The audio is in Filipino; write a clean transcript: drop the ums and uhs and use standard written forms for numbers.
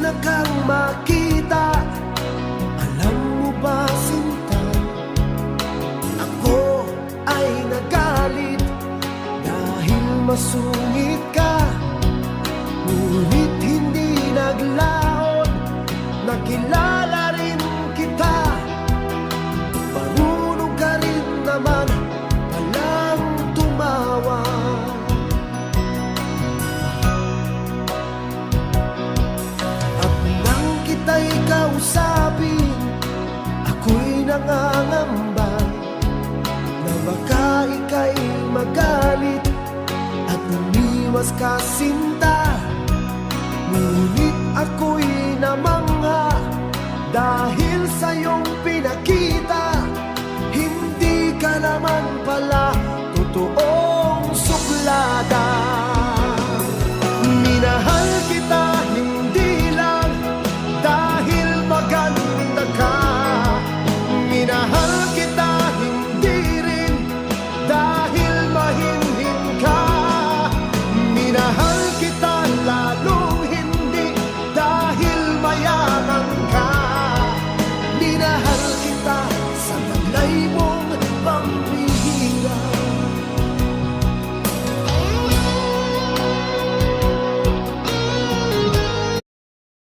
na kang makita. Alam mo ba, sinta, ako ay nagalit dahil masungit ka. Ngunit hindi naglaon, nakilala rin kita. Marunong ka rin naman palang tumawa. At nang kita'y kausapin, ako'y nangangamba na baka ika'y magalit at umiwas ka, sinta. Ngunit ako'y namangha dahil sa iyong pinakita. Hindi ka naman pala